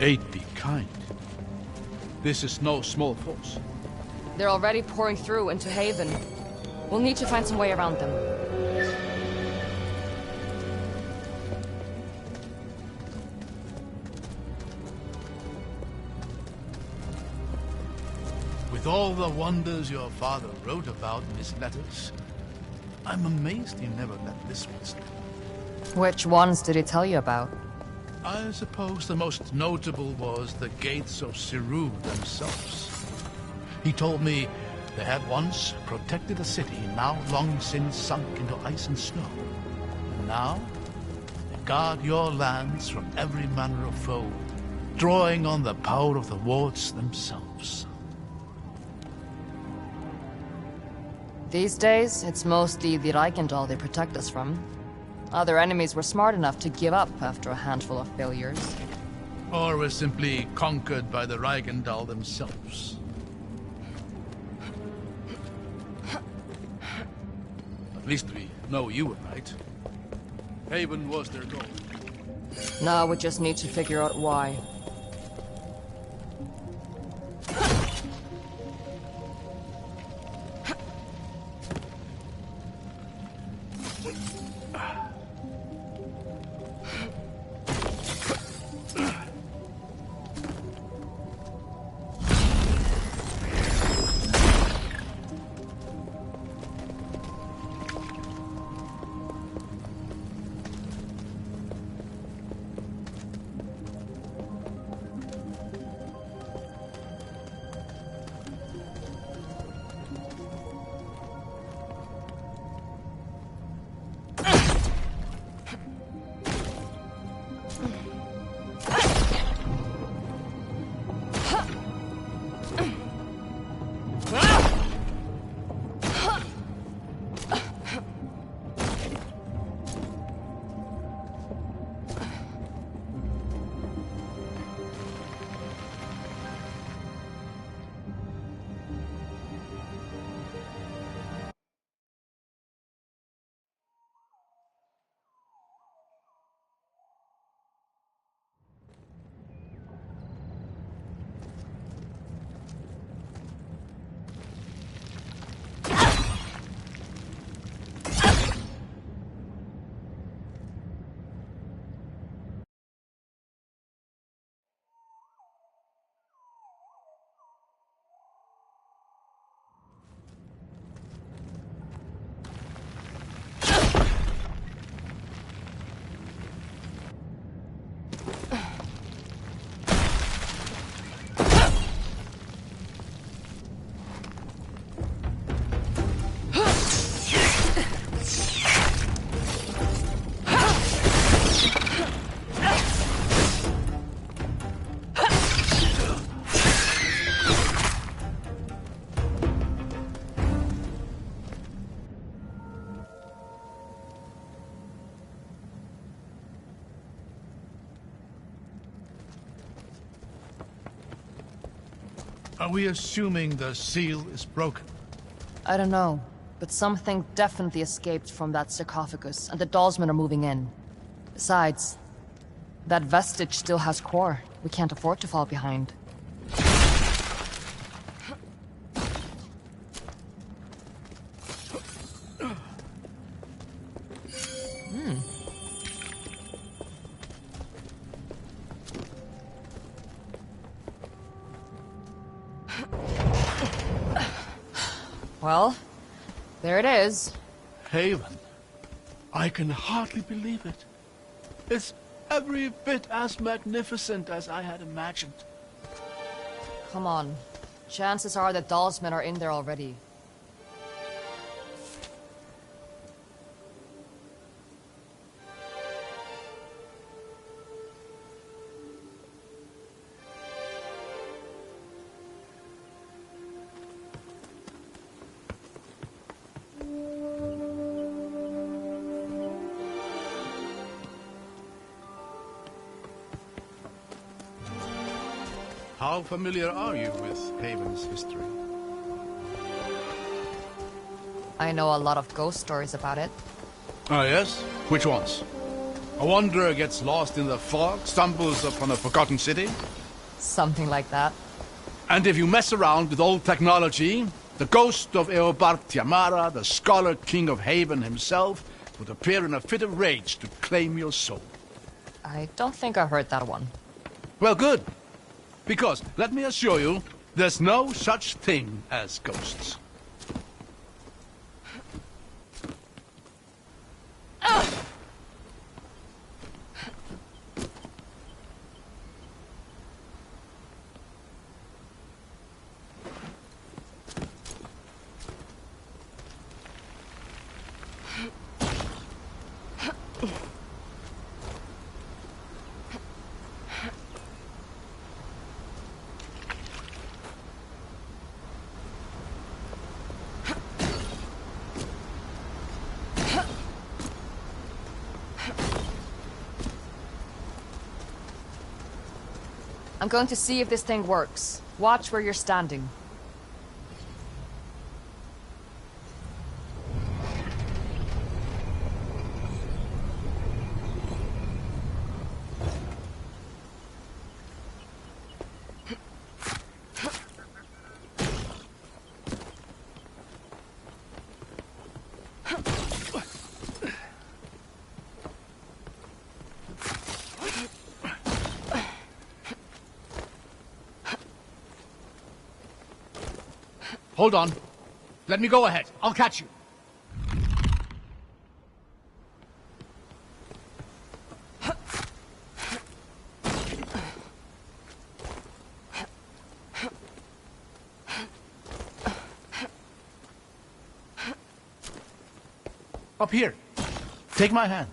Aid be kind. This is no small force. They're already pouring through into Haven. We'll need to find some way around them. With all the wonders your father wrote about in his letters, I'm amazed he never let this one slip. Which ones did he tell you about? I suppose the most notable was the gates of Siru themselves. He told me they had once protected a city now long since sunk into ice and snow. And now, they guard your lands from every manner of foe, drawing on the power of the wards themselves. These days, it's mostly the Reichendahl they protect us from. Other enemies were smart enough to give up after a handful of failures. Or were simply conquered by the Reichendahl themselves. At least we know you were right. Haven was their goal. Now we just need to figure out why. Are we assuming the seal is broken? I don't know, but something definitely escaped from that sarcophagus, and the Dalsmen are moving in. Besides, that vestige still has core. We can't afford to fall behind. Well, there it is. Haven. I can hardly believe it. It's every bit as magnificent as I had imagined. Come on. Chances are that Dalsmen are in there already. How familiar are you with Haven's history? I know a lot of ghost stories about it. Ah, yes? Which ones? A wanderer gets lost in the fog, stumbles upon a forgotten city. Something like that. And if you mess around with old technology, the ghost of Eobard Tiamara, the scholar king of Haven himself, would appear in a fit of rage to claim your soul. I don't think I heard that one. Well, good. Because, let me assure you, there's no such thing as ghosts. I'm going to see if this thing works. Watch where you're standing. Hold on. Let me go ahead. I'll catch you. Up here. Take my hand.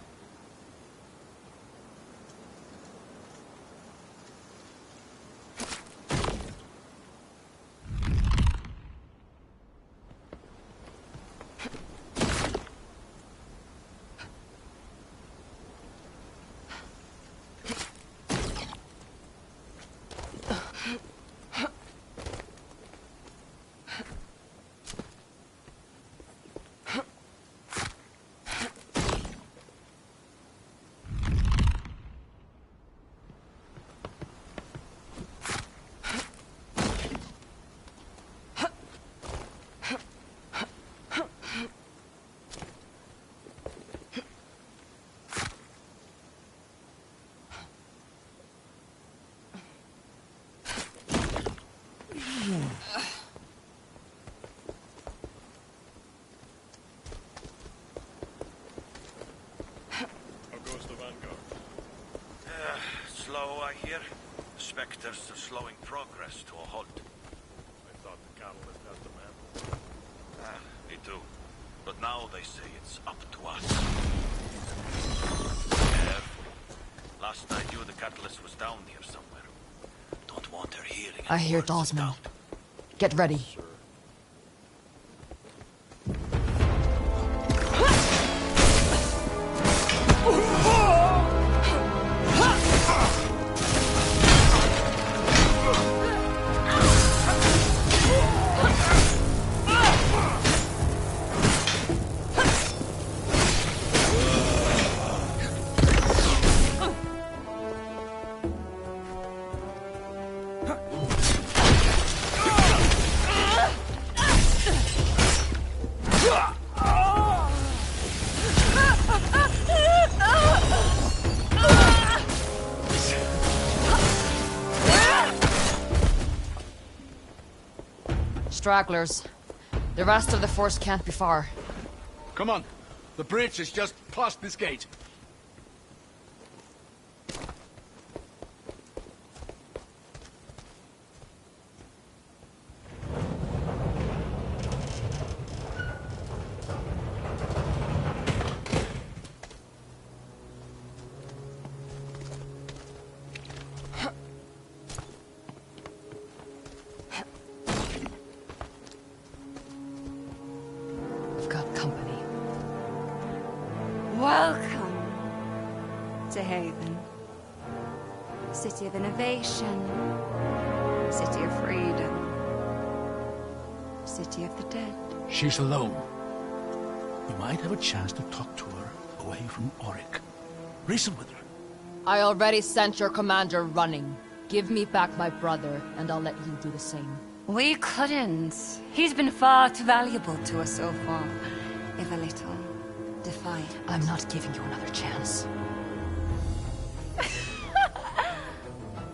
Slow, I hear. The specters are slowing progress to a halt. I thought the catalyst has the mantle. Me too. But now they say it's up to us. Careful. Last I knew the catalyst was down here somewhere. Don't want her hearing. I hear words of Dawsman. doubt. Get ready. Sure. Stragglers. The rest of the force can't be far. Come on. The bridge is just past this gate. We've got company. Welcome to Haven. City of innovation. City of freedom. City of the dead. She's alone. We might have a chance to talk to her away from Auric. Reason with her. I already sent your commander running. Give me back my brother, and I'll let you do the same. We couldn't. He's been far too valuable to us so far. If a little defiant. I'm not giving you another chance.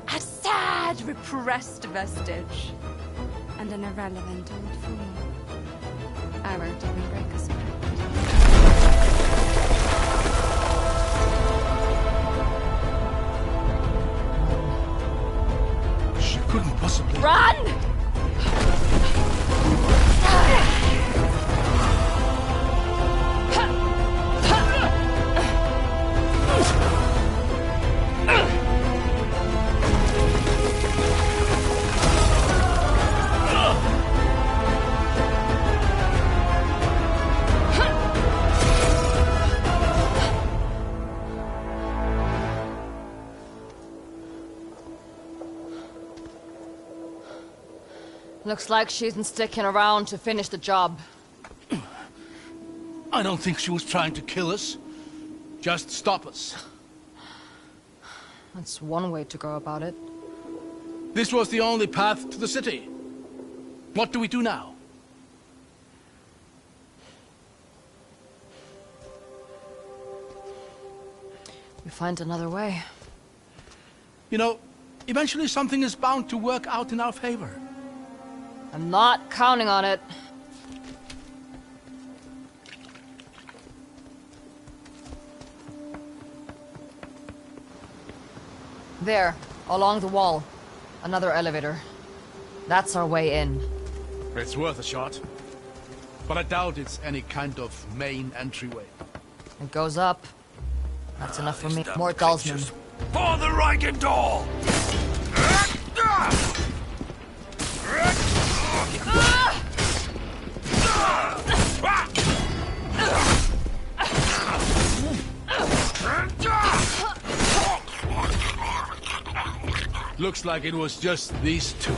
A sad, repressed vestige. And an irrelevant old fool. I won't even break a sweat. She couldn't possibly... Run! Looks like she isn't sticking around to finish the job. I don't think she was trying to kill us. Just stop us. That's one way to go about it. This was the only path to the city. What do we do now? We find another way. You know, eventually something is bound to work out in our favor. I'm not counting on it. There, along the wall. Another elevator. That's our way in. It's worth a shot. But I doubt it's any kind of main entryway. It goes up. That's enough for me. More Dalsmen. For the Reichendahl! Looks like it was just these two.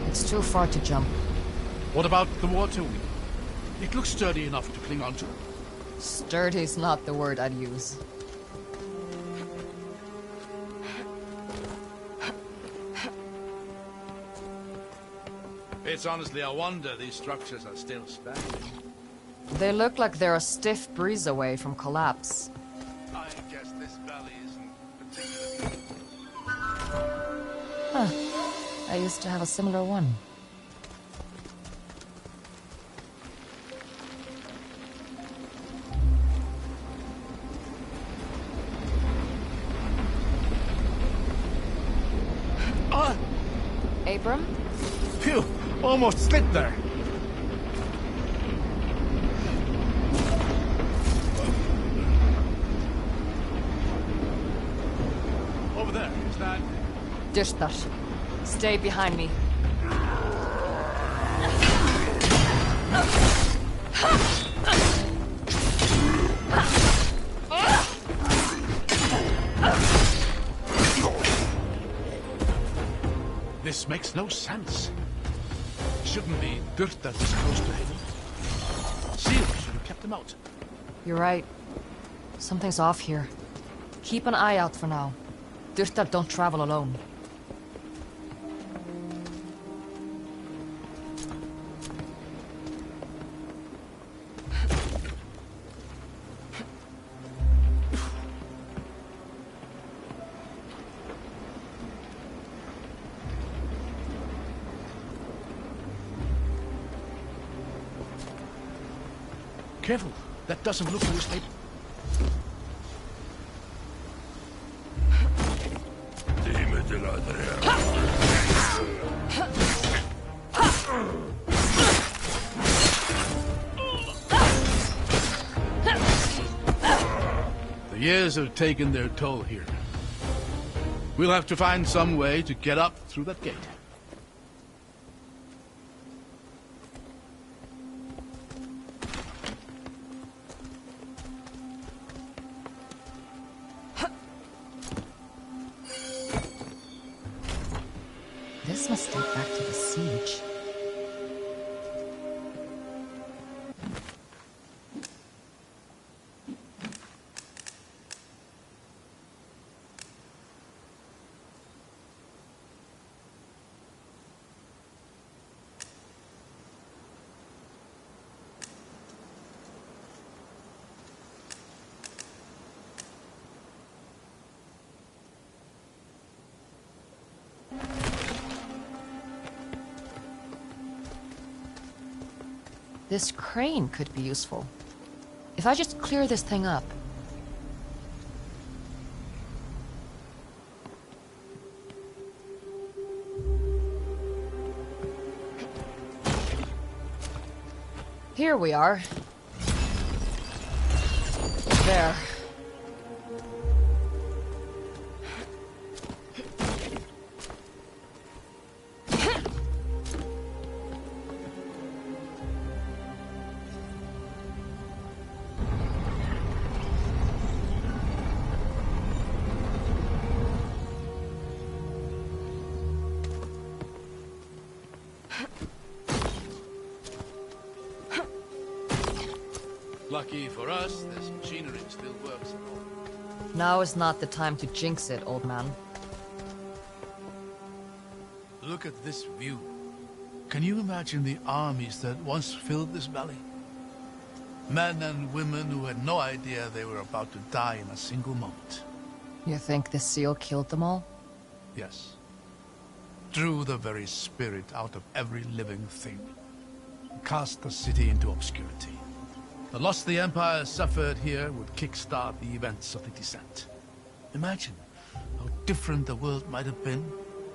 It's too far to jump. What about the water wheel? It looks sturdy enough to cling onto. Sturdy's not the word I'd use. It's honestly a wonder these structures are still standing. They look like they're a stiff breeze away from collapse. I guess this valley isn't particularly... Huh. I used to have a similar one. Abram? Phew! Almost slid there. Over there, is that... Dishdash. Stay behind me. This makes no sense. Shouldn't be dirt that is close to him. Seals should have kept him out. You're right. Something's off here. Keep an eye out for now. Dyrtar don't travel alone. Careful, that doesn't look like a Years have taken their toll here. We'll have to find some way to get up through that gate. This must date back to the siege. This crane could be useful. If I just clear this thing up. Here we are. There. Lucky for us, this machinery still works. Now is not the time to jinx it, old man. Look at this view. Can you imagine the armies that once filled this valley? Men and women who had no idea they were about to die in a single moment. You think the seal killed them all? Yes. Drew the very spirit out of every living thing. Cast the city into obscurity. The loss the Empire suffered here would kickstart the events of the descent. Imagine how different the world might have been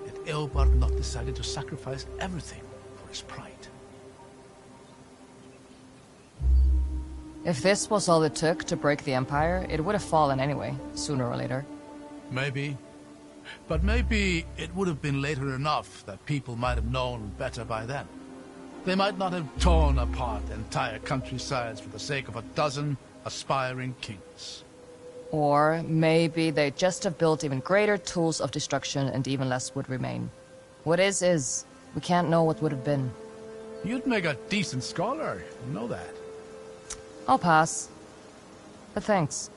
if Eobard not decided to sacrifice everything for his pride. If this was all it took to break the Empire, it would have fallen anyway, sooner or later. Maybe. But maybe it would have been later enough that people might have known better by then. They might not have torn apart entire countrysides for the sake of a dozen aspiring kings. Or maybe they just have built even greater tools of destruction and even less would remain. What is. We can't know what would have been. You'd make a decent scholar, you know that. I'll pass. But thanks.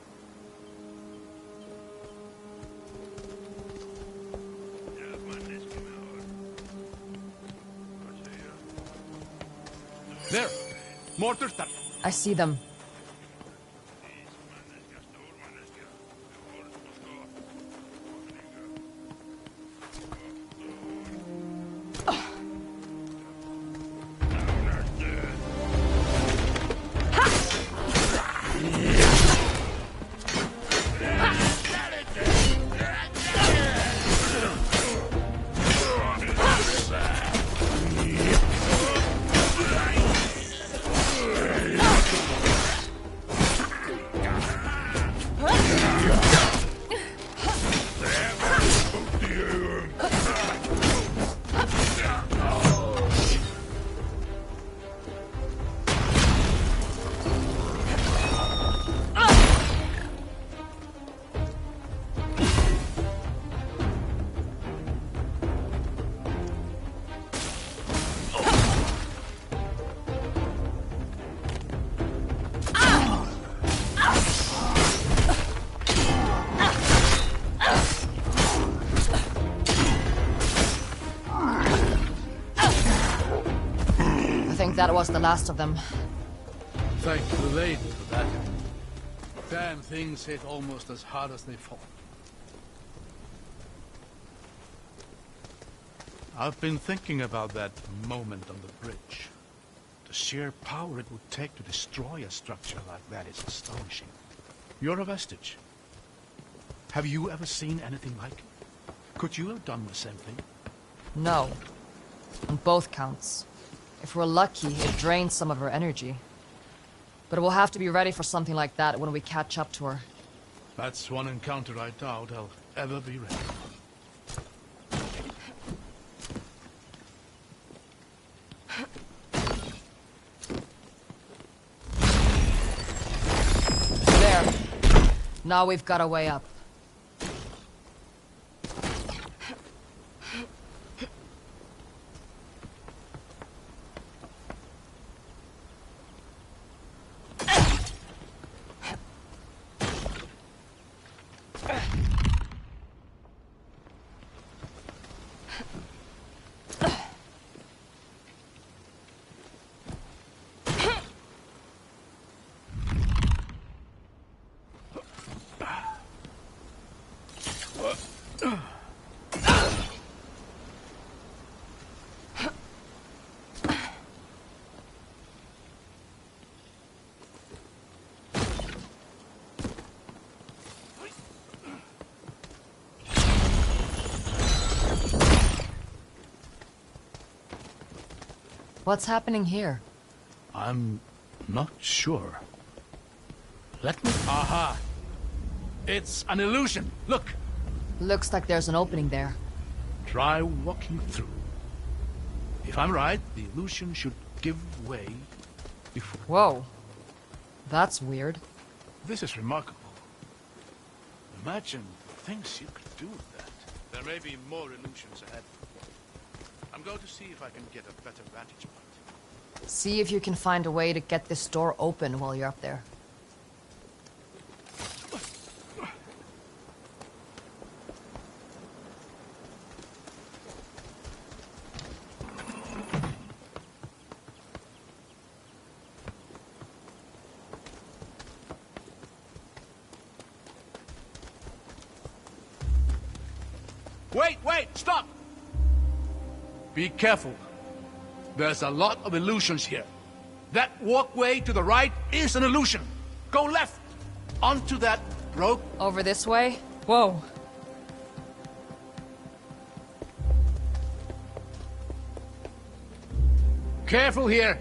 There! Mortar stuck. I see them. That was the last of them. Thank the lady for that. Damn things hit almost as hard as they fall. I've been thinking about that moment on the bridge. The sheer power it would take to destroy a structure like that is astonishing. You're a vestige. Have you ever seen anything like it? Could you have done the same thing? No. On both counts. If we're lucky, it drains some of her energy. But we'll have to be ready for something like that when we catch up to her. That's one encounter I doubt I'll ever be ready for. There. Now we've got a way up. What's happening here? I'm not sure. Let me... Aha! It's an illusion. Look! Looks like there's an opening there. Try walking through. If I'm right, the illusion should give way before... Whoa. That's weird. This is remarkable. Imagine the things you could do with that. There may be more illusions ahead. I'm going to see if I can get a better vantage point. See if you can find a way to get this door open while you're up there. Wait! Stop! Be careful. There's a lot of illusions here. That walkway to the right is an illusion. Go left. Onto that rope. Over this way? Whoa. Careful here.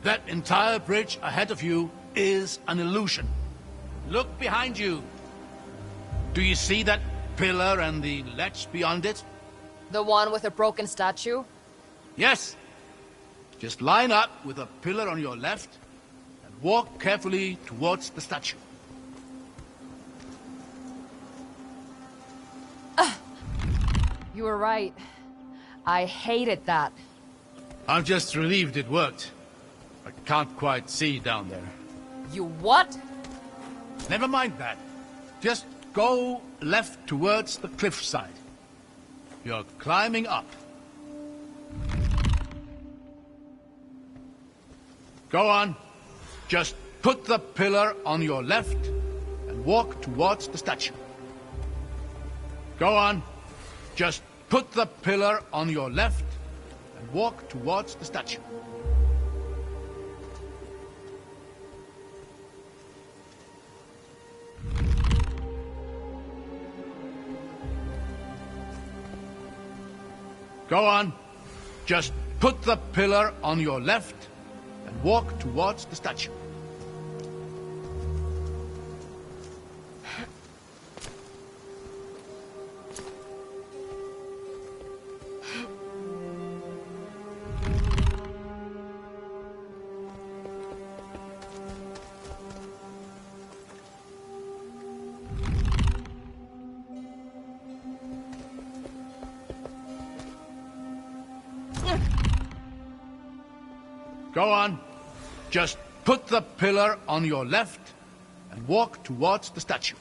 That entire bridge ahead of you is an illusion. Look behind you. Do you see that pillar and the ledge beyond it? The one with a broken statue? Yes. Just line up with a pillar on your left and walk carefully towards the statue. You were right. I hated that. I'm just relieved it worked. I can't quite see down there. You what? Never mind that. Just go left towards the cliffside. You're climbing up. Go on. Just put the pillar on your left and walk towards the statue. Go on. Just put the pillar on your left and walk towards the statue. Go on. Just put the pillar on your left and walk towards the statue. Go on. Just put the pillar on your left and walk towards the statue.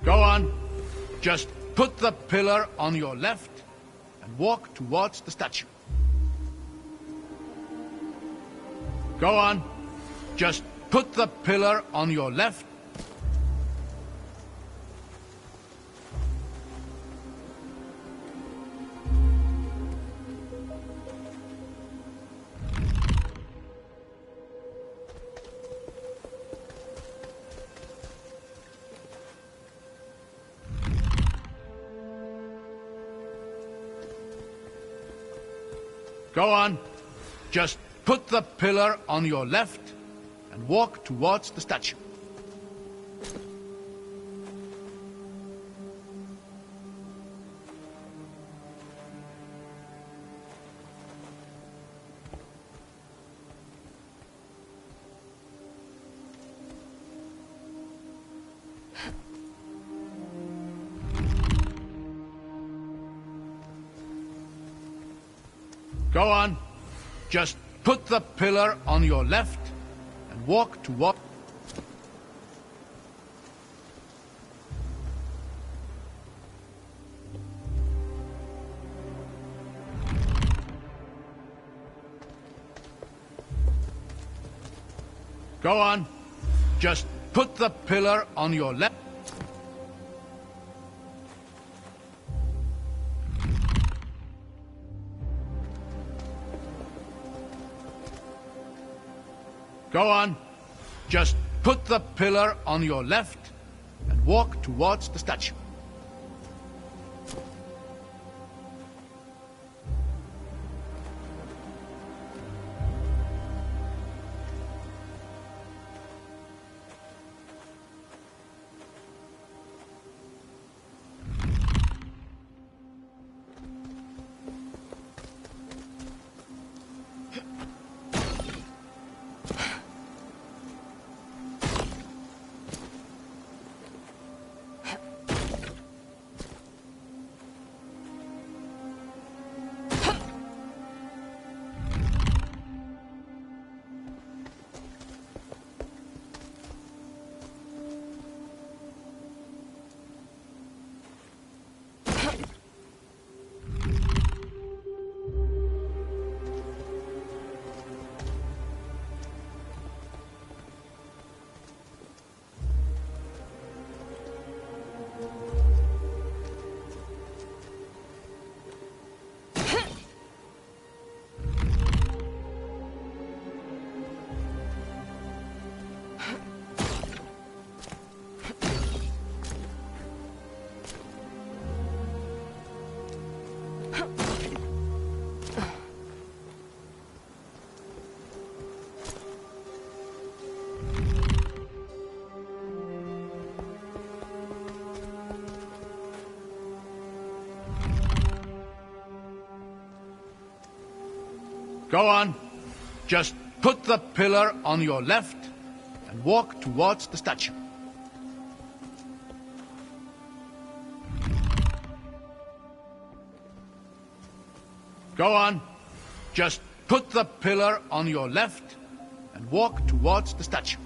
Go on. Just put the pillar on your left and walk towards the statue. Go on. Just put the pillar on your left. Go on. Just put the pillar on your left and walk towards the statue. Go on. Just put the pillar on your left and walk toward... Go on. Just put the pillar on your left. Go on. Just put the pillar on your left and walk towards the statue. Go on. Just put the pillar on your left and walk towards the statue. Go on. Just put the pillar on your left and walk towards the statue.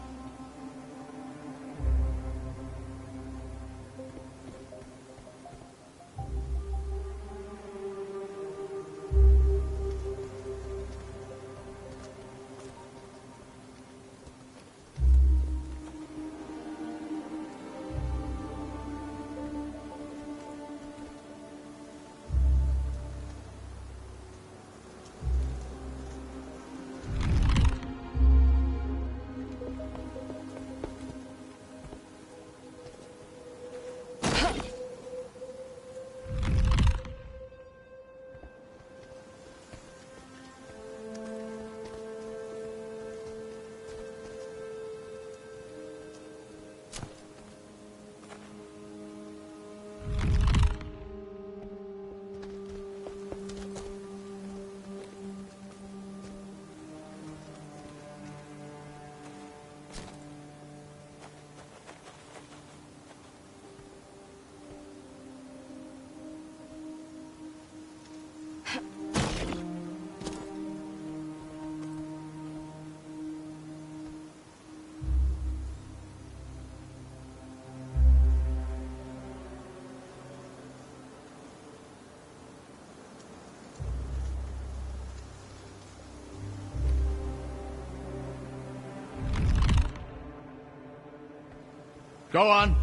Go on.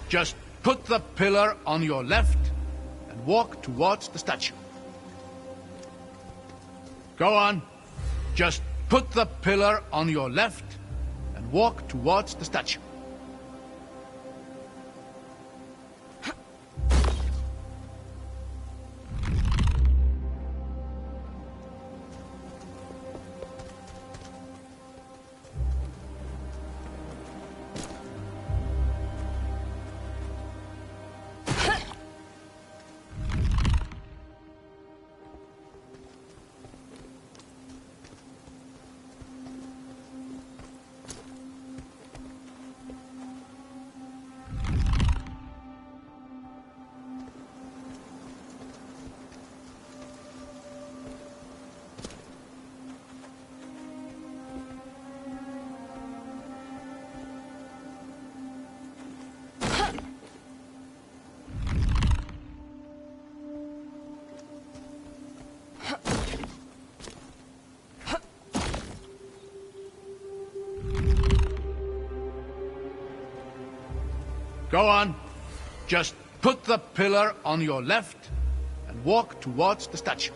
Just put the pillar on your left and walk towards the statue. Go on. Just put the pillar on your left and walk towards the statue. Go on. Just put the pillar on your left and walk towards the statue.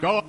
Go.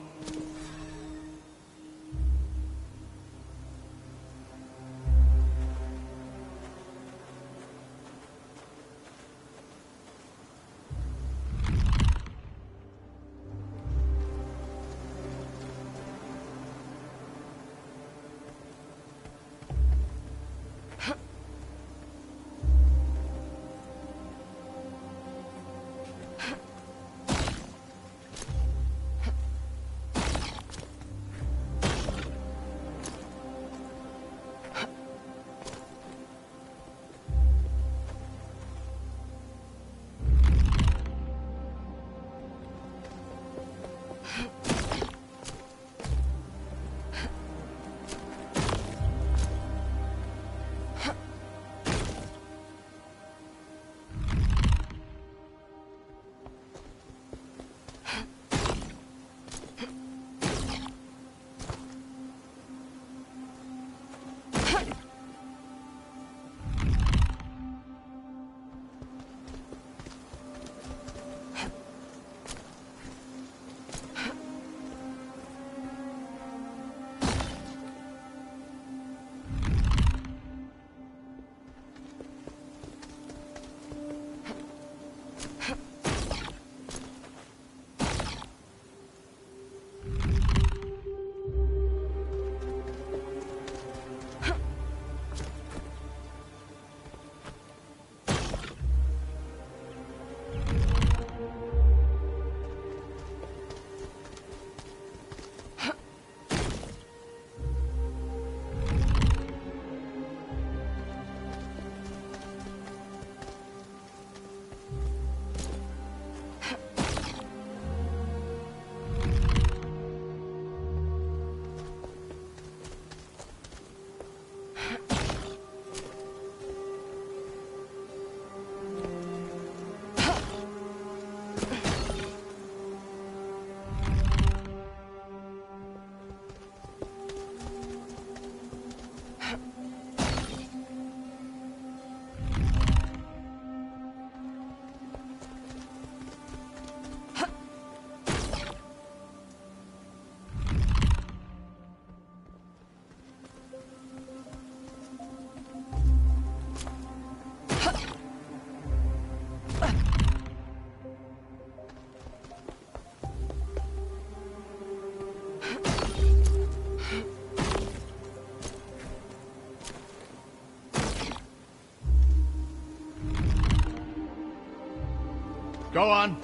Go on.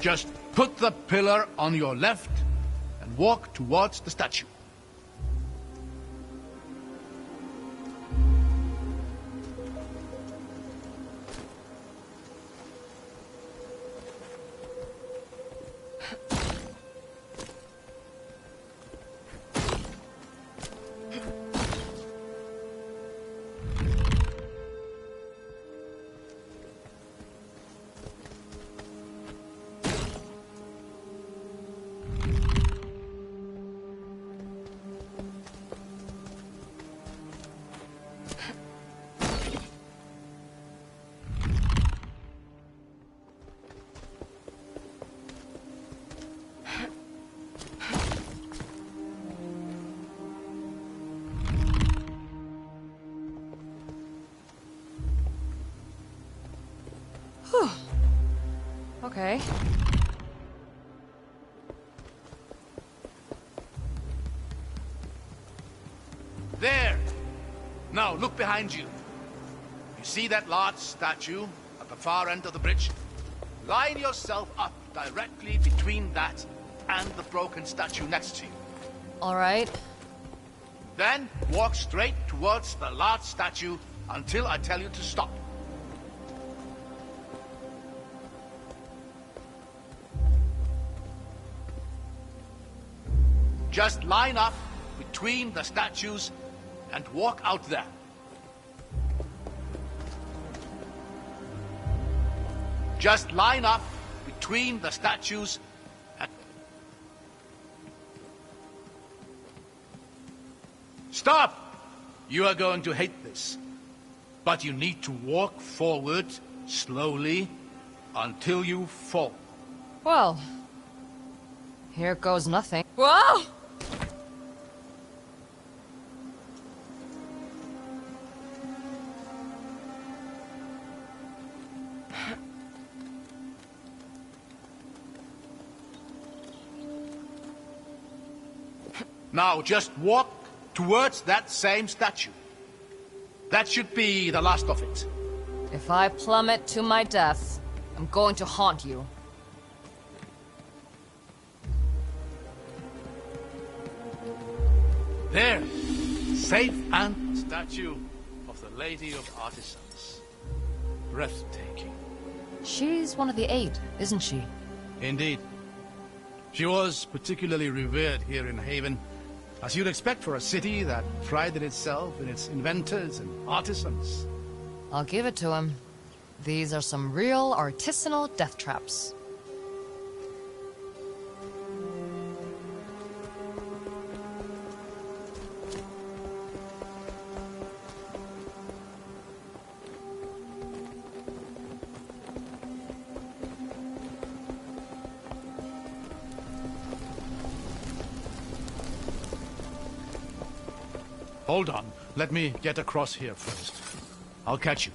Just put the pillar on your left and walk towards the statue. Okay. There! Now, look behind you. You see that large statue at the far end of the bridge? Line yourself up directly between that and the broken statue next to you. All right. Then, walk straight towards the large statue until I tell you to stop. Just line up between the statues and walk out there. Just line up between the statues and... Stop! You are going to hate this. But you need to walk forward slowly until you fall. Well, here goes nothing. Whoa! Now just walk towards that same statue. That should be the last of it. If I plummet to my death, I'm going to haunt you. There, safe and statue of the Lady of Artisans. Breathtaking. She's one of the 8, isn't she? Indeed. She was particularly revered here in Haven, as you'd expect for a city that prided itself in its inventors and artisans. I'll give it to him. These are some real artisanal death traps. Hold on. Let me get across here first. I'll catch you.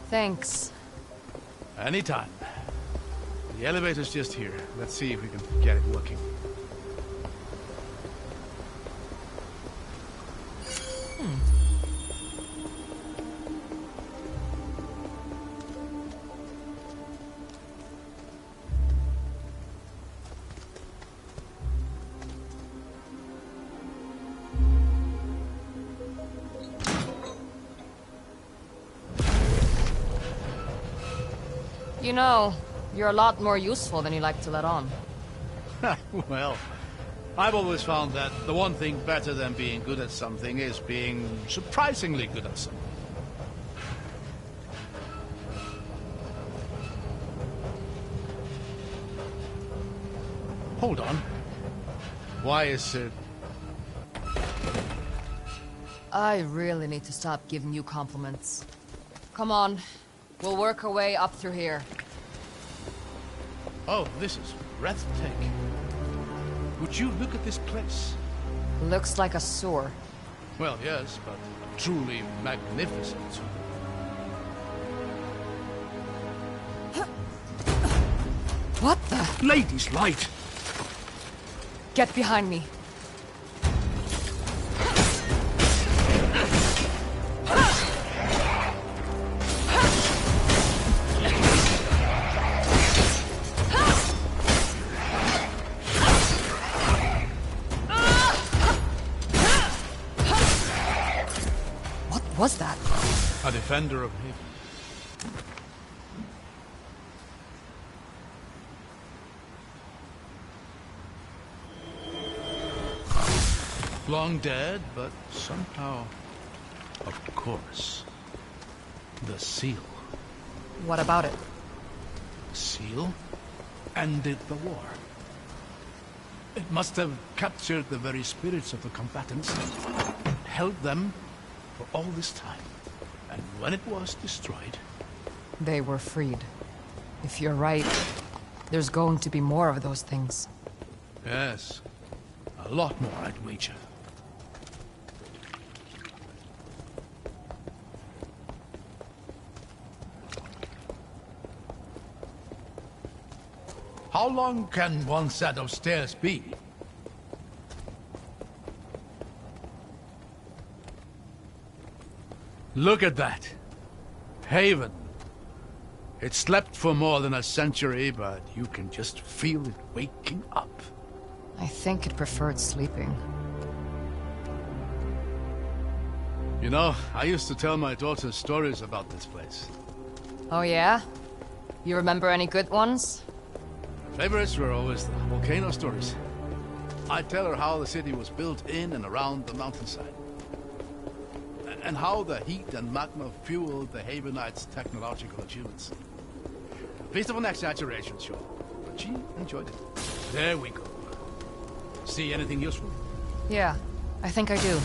Thanks. Anytime. The elevator's just here. Let's see if we can get it working. You know, you're a lot more useful than you like to let on. Well, I've always found that the one thing better than being good at something is being surprisingly good at something. Hold on. Why is it... I really need to stop giving you compliments. Come on, we'll work our way up through here. Oh, this is breathtaking. Would you look at this place? Looks like a sewer. Well, yes, but truly magnificent. What the? Lady's light! Get behind me. was that? A defender of Haven. Long dead, but somehow, of course, the seal. What about it? Seal ended the war. It must have captured the very spirits of the combatants, held them for all this time. And when it was destroyed... They were freed. If you're right, there's going to be more of those things. Yes, a lot more, I'd wager. How long can one set of stairs be? Look at that. Haven. It slept for more than a century, but you can just feel it waking up. I think it preferred sleeping. You know, I used to tell my daughter stories about this place. Oh yeah? You remember any good ones? Favorites were always the volcano stories. I'd tell her how the city was built in and around the mountainside. And how the heat and magma fueled the Havenites' technological achievements. A piece of an exaggeration, sure, but she enjoyed it. There we go. See anything useful? Yeah, I think I do.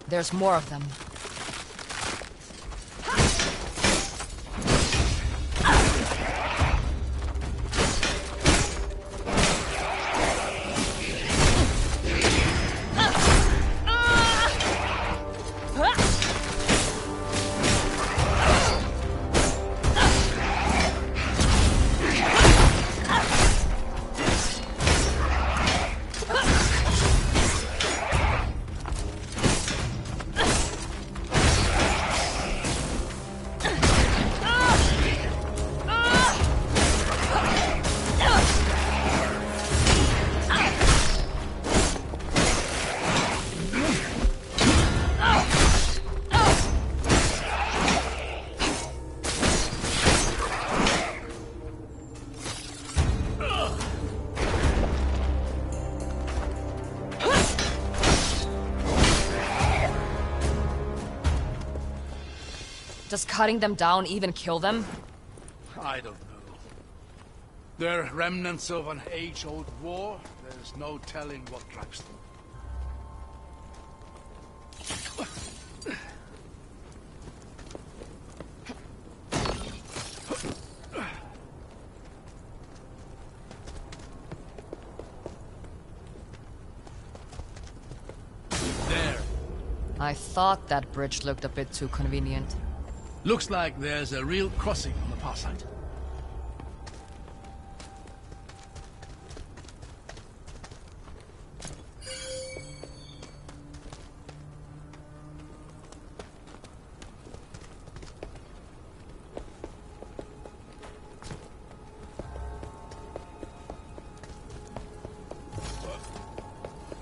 There's more of them. Does cutting them down even kill them? I don't know. They're remnants of an age-old war. There's no telling what drives them. There. I thought that bridge looked a bit too convenient. Looks like there's a real crossing on the far side.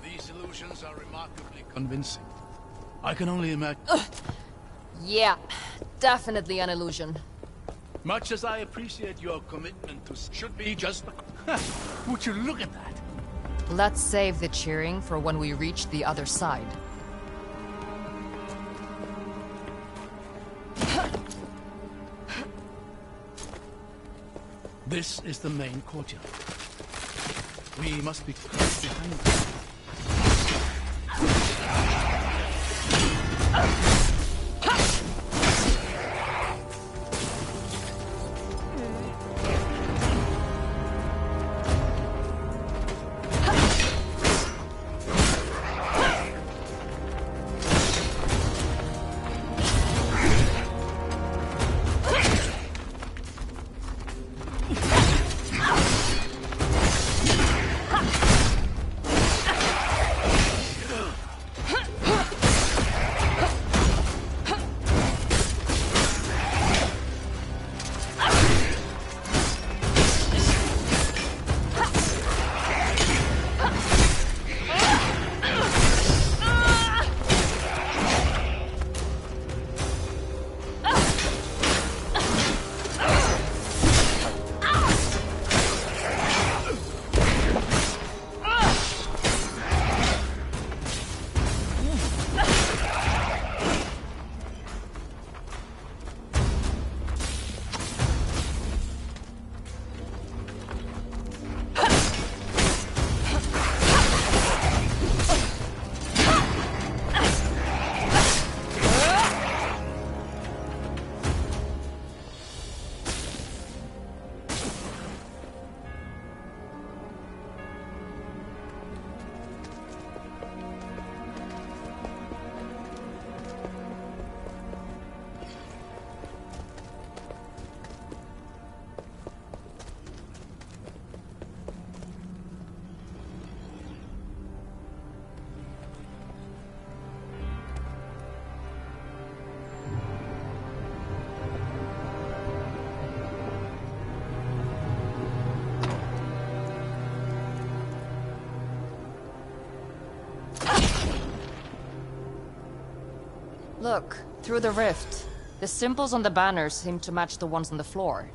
These illusions are remarkably convincing. I can only imagine... Yeah, definitely an illusion. Much as I appreciate your commitment to should be just... Would you look at that? Let's save the cheering for when we reach the other side. This is the main courtyard. We must be close behind them. Look, through the rift. The symbols on the banners seem to match the ones on the floor.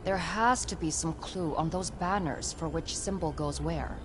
There has to be some clue on those banners for which symbol goes where.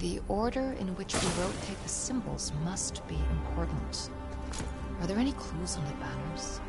The order in which we rotate the symbols must be important. Are there any clues on the banners?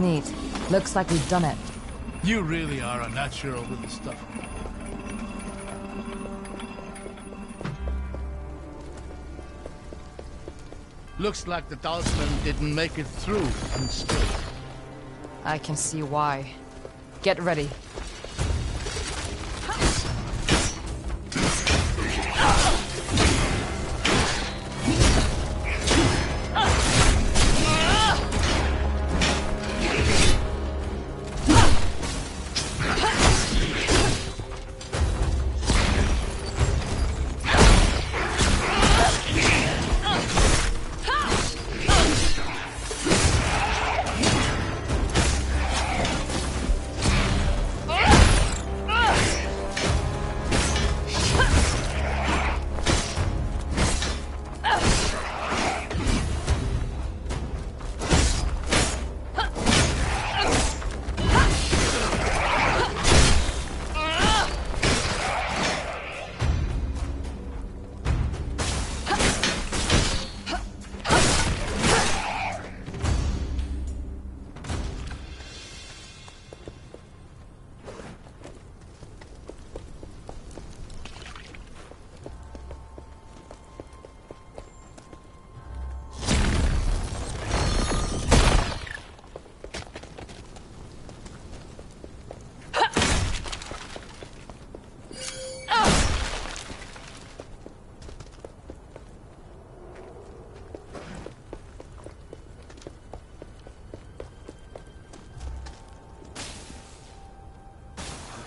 Neat. Looks like we've done it. You really are a natural with the stuff. Looks like the Dalsman didn't make it through unscathed. I can see why. Get ready.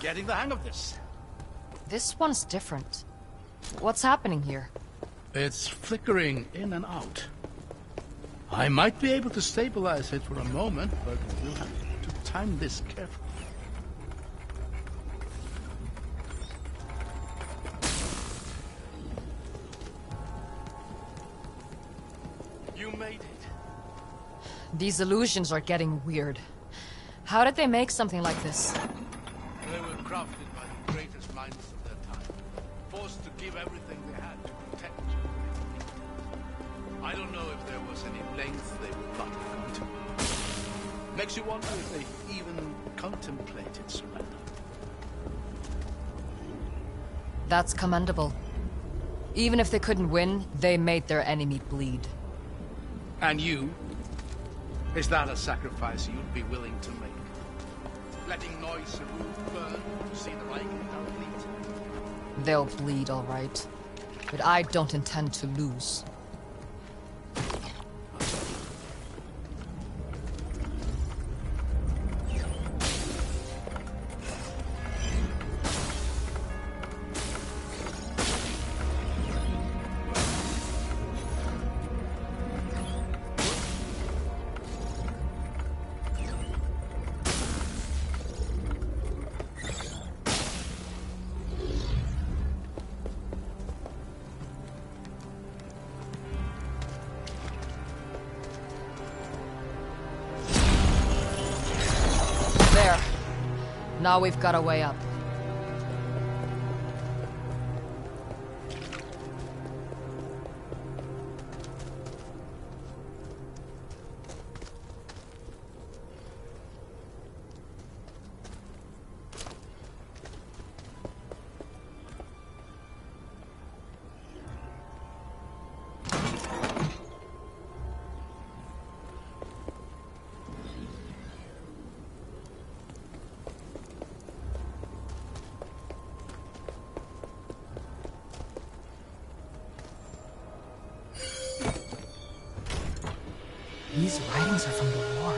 Getting the hang of this. This one's different. What's happening here? It's flickering in and out. I might be able to stabilize it for a moment, but we'll have to time this carefully. You made it. These illusions are getting weird. How did they make something like this? They were crafted by the greatest minds of their time, forced to give everything they had to protect. I don't know if there was any length they would not have gone to. Makes you wonder if they even contemplated surrender. That's commendable. Even if they couldn't win, they made their enemy bleed. And you? Is that a sacrifice you'd be willing to make? Letting noise and roof burn to see the Viking down bleed? They'll bleed, all right. But I don't intend to lose. There. Now we've got a way up. These writings are from the war.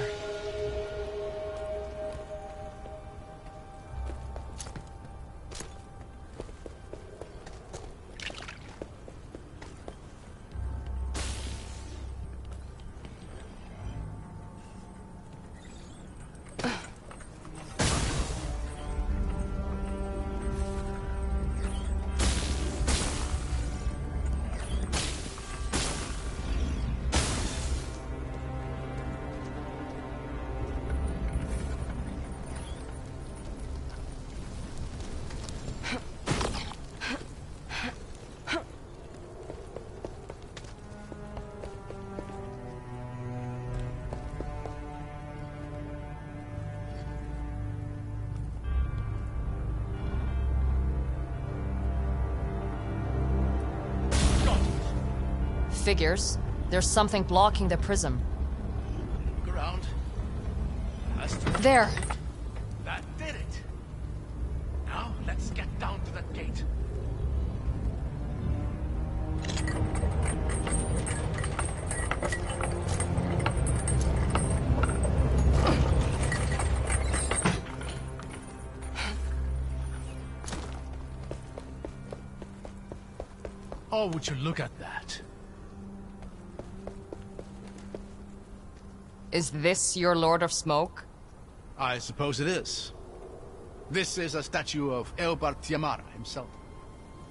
Figures. There's something blocking the prism. Look around. There! That did it! Now, let's get down to that gate. Oh, would you look at that? Is this your Lord of Smoke? I suppose it is. This is a statue of Eobard Tiamara himself.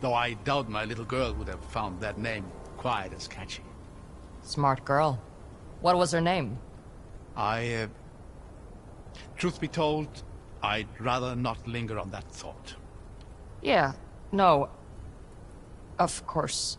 Though I doubt my little girl would have found that name quite as catchy. Smart girl. What was her name? Truth be told, I'd rather not linger on that thought. Yeah, no. Of course.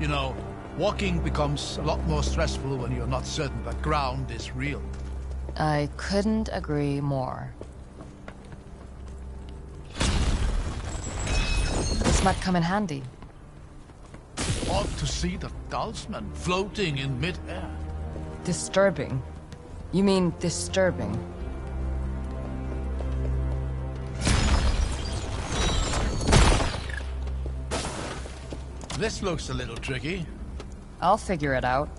You know, walking becomes a lot more stressful when you're not certain the ground is real. I couldn't agree more. This might come in handy. Ought to see the Guardsman floating in mid-air. Disturbing? You mean disturbing? This looks a little tricky. I'll figure it out.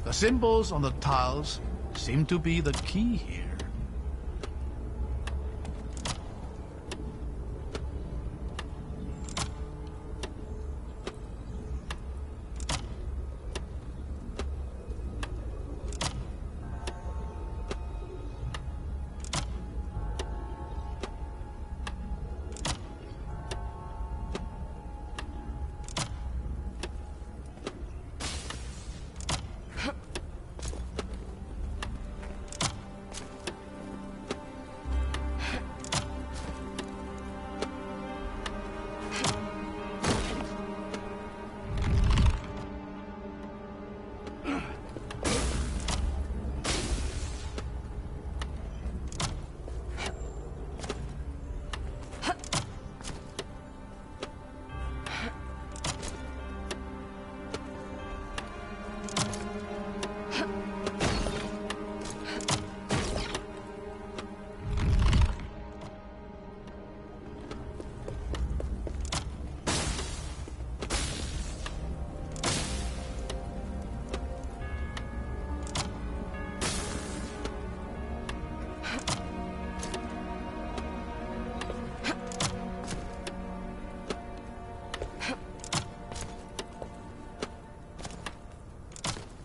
The symbols on the tiles seem to be the key here.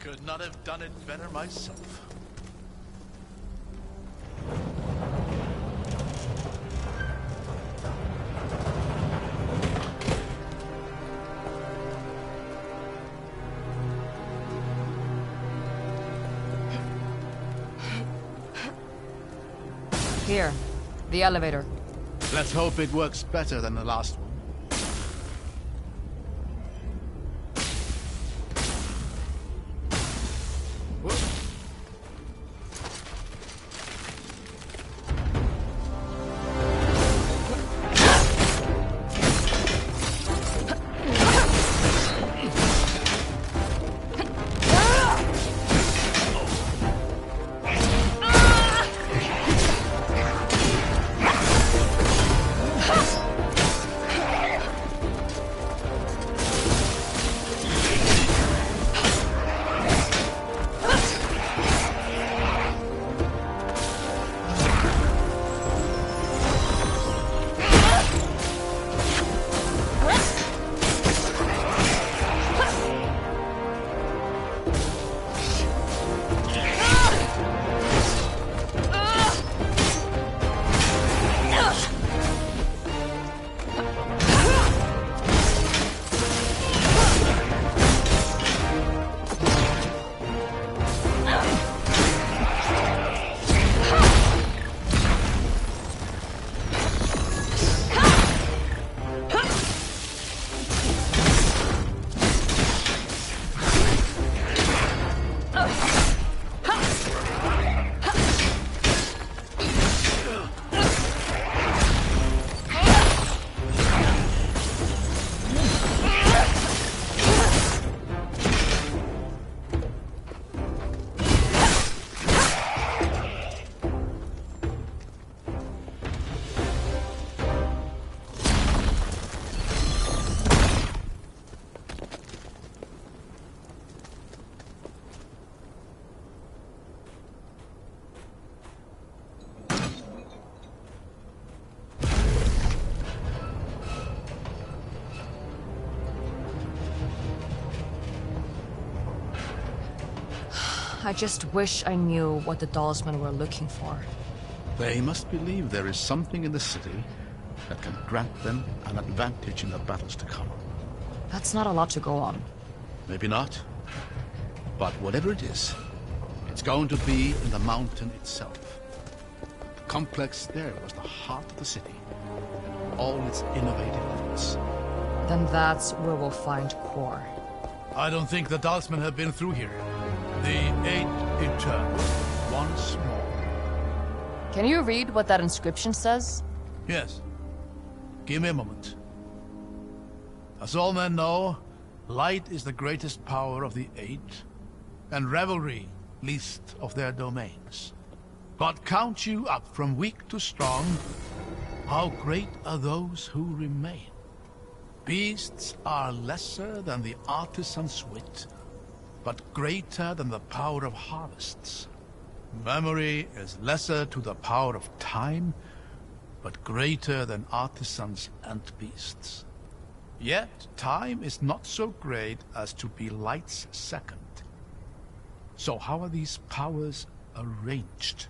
Could not have done it better myself. Here, the elevator. Let's hope it works better than the last one. I just wish I knew what the Dalsmen were looking for. They must believe there is something in the city that can grant them an advantage in the battles to come. That's not a lot to go on. Maybe not. But whatever it is, it's going to be in the mountain itself. The complex there was the heart of the city, and all its innovative efforts. Then that's where we'll find core. I don't think the Dalsmen have been through here. The Eight Eternal, once more. Can you read what that inscription says? Yes. Give me a moment. As all men know, light is the greatest power of the Eight, and revelry least of their domains. But count you up from weak to strong, how great are those who remain. Beasts are lesser than the artisan's wit, but greater than the power of harvests. Memory is lesser to the power of time, but greater than artisans and beasts. Yet time is not so great as to be light's second. So how are these powers arranged?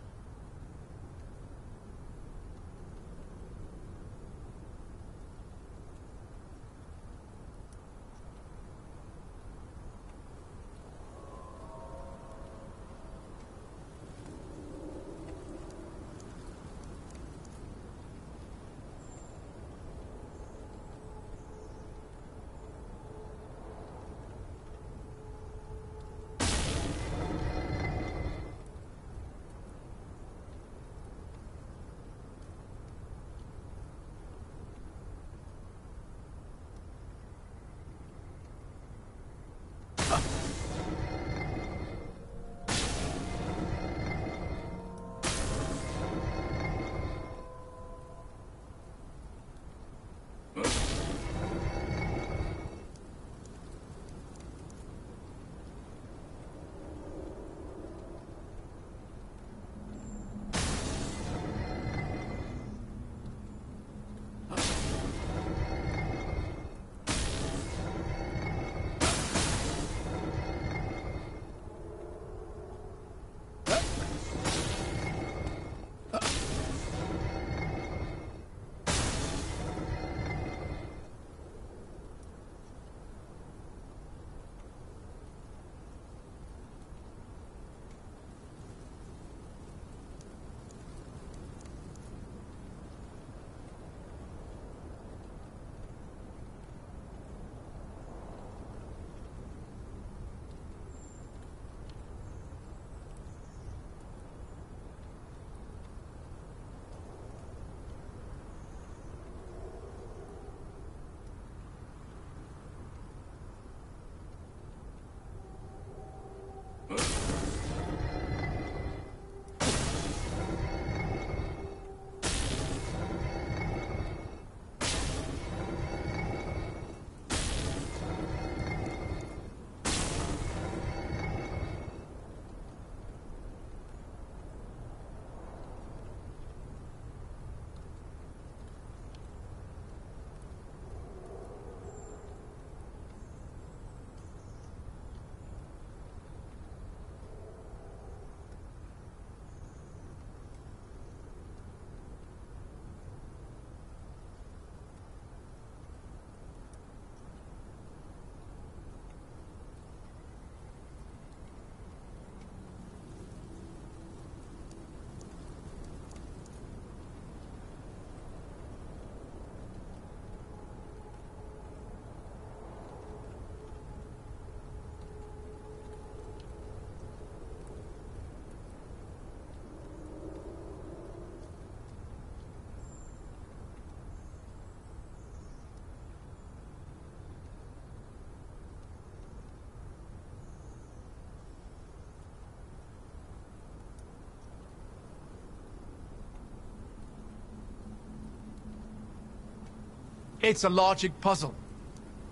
It's a logic puzzle.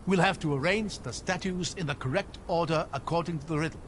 We'll have to arrange the statues in the correct order according to the riddle.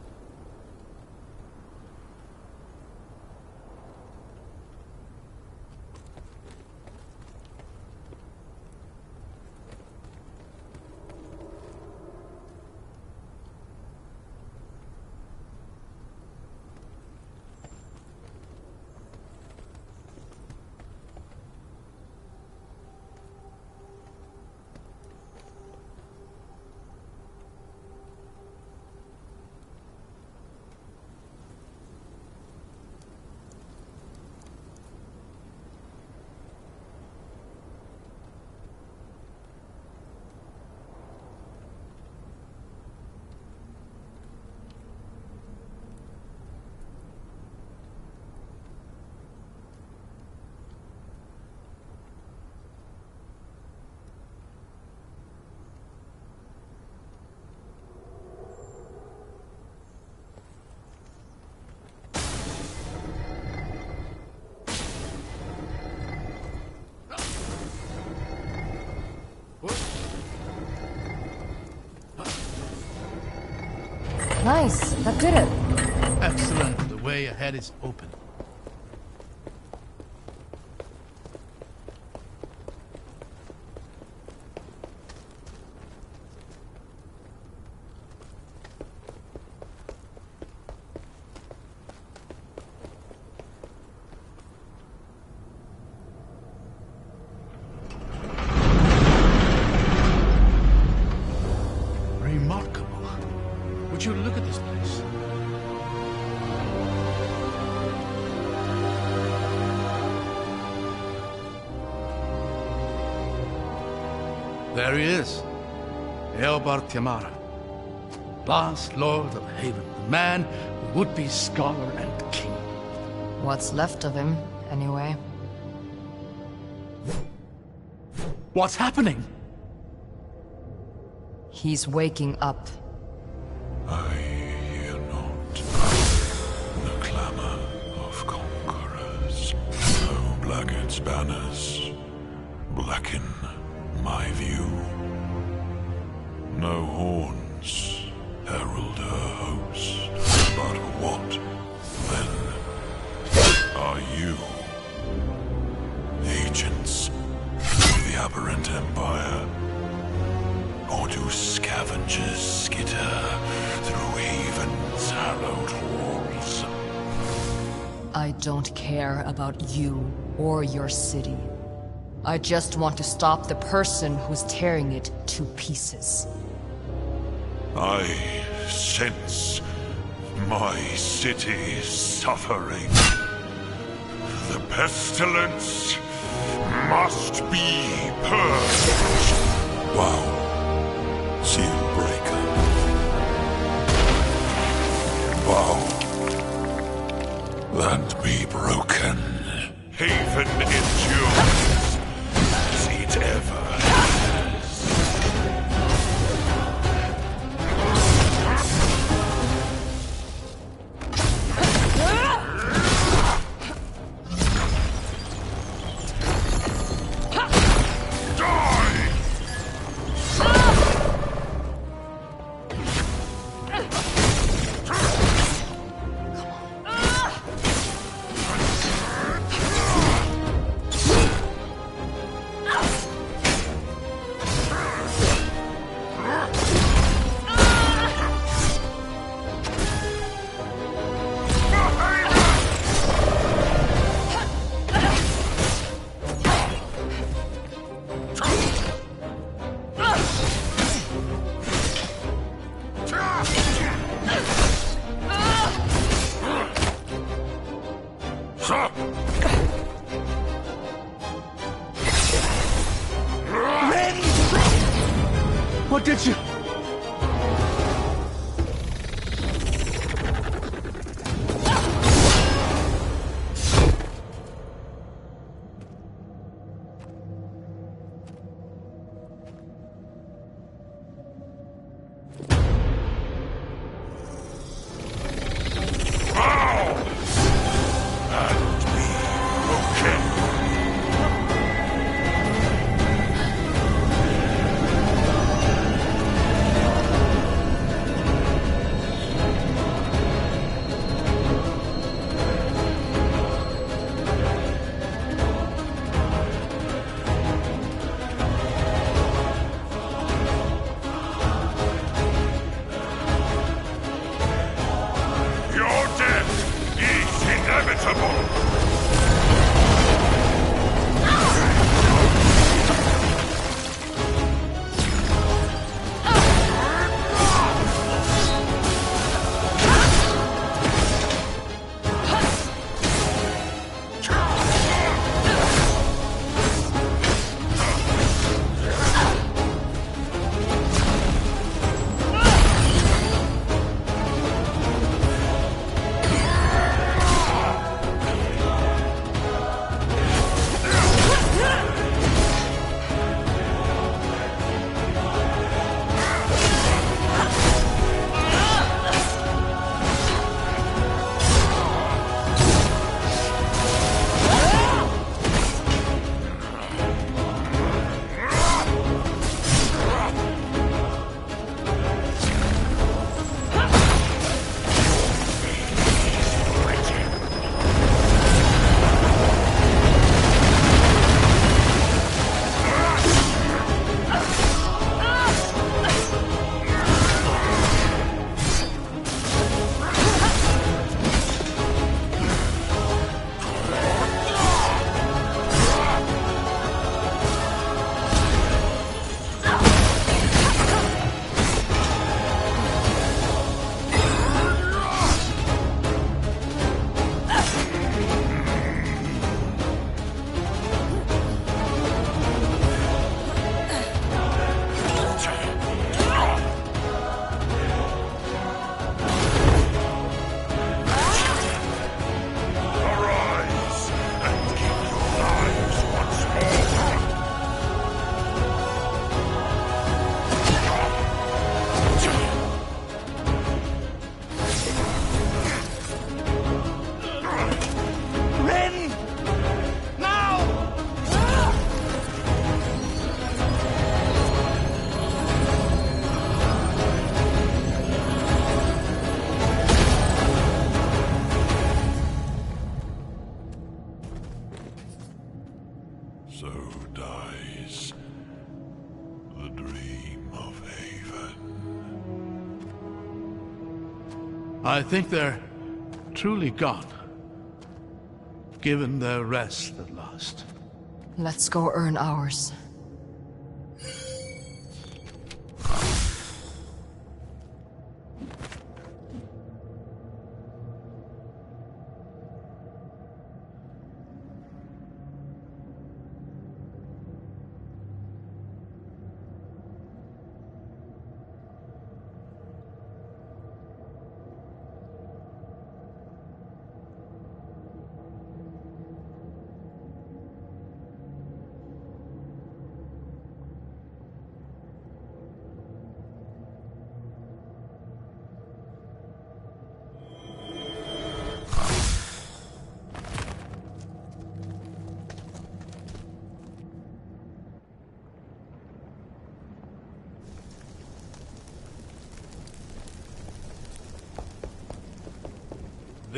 Nice, that did it. Excellent. The way ahead is open. Remarkable. Would you look at this place? There he is, Eobar Tiamara, last Lord of Haven, the man who would be scholar and king. What's left of him, anyway? What's happening? He's waking up. I hear not the clamor of conquerors. No Blackguard's banners blacken my view. No horns herald her host. But what, then, are you? Agents of the Aberrant Empire? Or do scavengers skitter through Haven's hallowed halls? I don't care about you or your city. I just want to stop the person who's tearing it to pieces. I sense my city suffering. The pestilence must be purged. Wow. Seal breaker. Bow. Land be broken. Haven endures as it ever has. What did you... So dies the dream of Haven. I think they're truly gone. Given their rest at last. Let's go earn ours.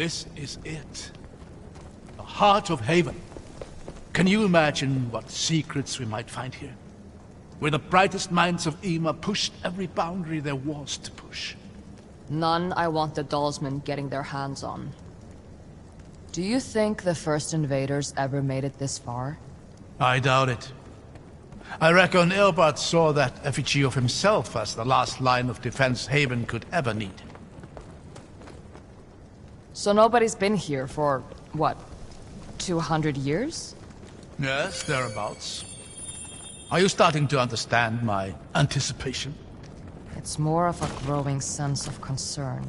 This is it. The heart of Haven. Can you imagine what secrets we might find here? Where the brightest minds of Ema pushed every boundary there was to push. None I want the Dalsmen getting their hands on. Do you think the first invaders ever made it this far? I doubt it. I reckon Ilbert saw that effigy of himself as the last line of defense Haven could ever need. So nobody's been here for, what, 200 years? Yes, thereabouts. Are you starting to understand my anticipation? It's more of a growing sense of concern.